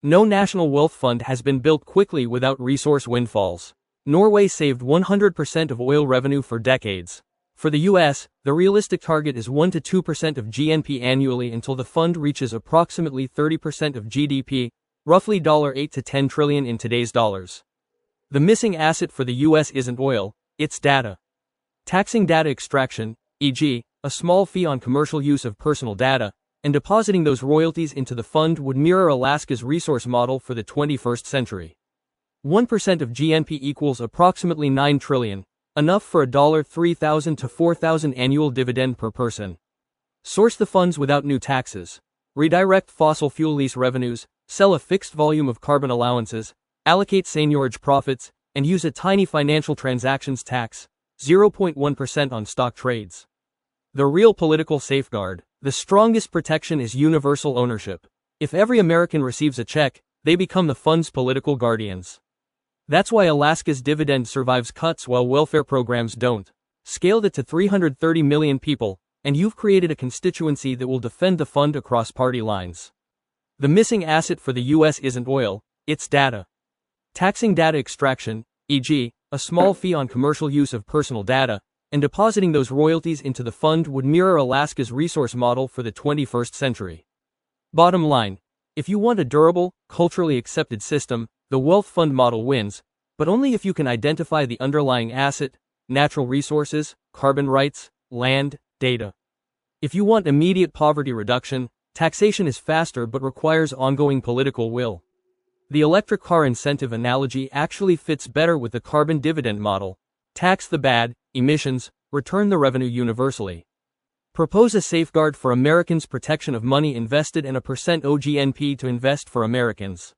No national wealth fund has been built quickly without resource windfalls. Norway saved 100% of oil revenue for decades. For the US, the realistic target is 1 to 2% of GNP annually until the fund reaches approximately 30% of GDP, roughly $8 to $10 trillion in today's dollars. The missing asset for the US isn't oil, it's data. Taxing data extraction, e.g., a small fee on commercial use of personal data, and depositing those royalties into the fund would mirror Alaska's resource model for the 21st century. 1% of GNP equals approximately $9 trillion, enough for a $3,000 to $4,000 annual dividend per person. Source the funds without new taxes. Redirect fossil fuel lease revenues, sell a fixed volume of carbon allowances, allocate seigniorage profits, and use a tiny financial transactions tax, 0.1% on stock trades. The real political safeguard. The strongest protection is universal ownership. If every American receives a check, they become the fund's political guardians. That's why Alaska's dividend survives cuts while welfare programs don't. Scale it to 330 million people, and you've created a constituency that will defend the fund across party lines. The missing asset for the US isn't oil, it's data. Taxing data extraction, e.g., a small fee on commercial use of personal data, and depositing those royalties into the fund would mirror Alaska's resource model for the 21st century. Bottom line, if you want a durable, culturally accepted system, the wealth fund model wins, but only if you can identify the underlying asset, natural resources, carbon rights, land, data. If you want immediate poverty reduction, taxation is faster but requires ongoing political will. The electric car incentive analogy actually fits better with the carbon dividend model. Tax the bad emissions, return the revenue universally. Propose a safeguard for Americans' protection of money invested and a % OGNP to invest for Americans.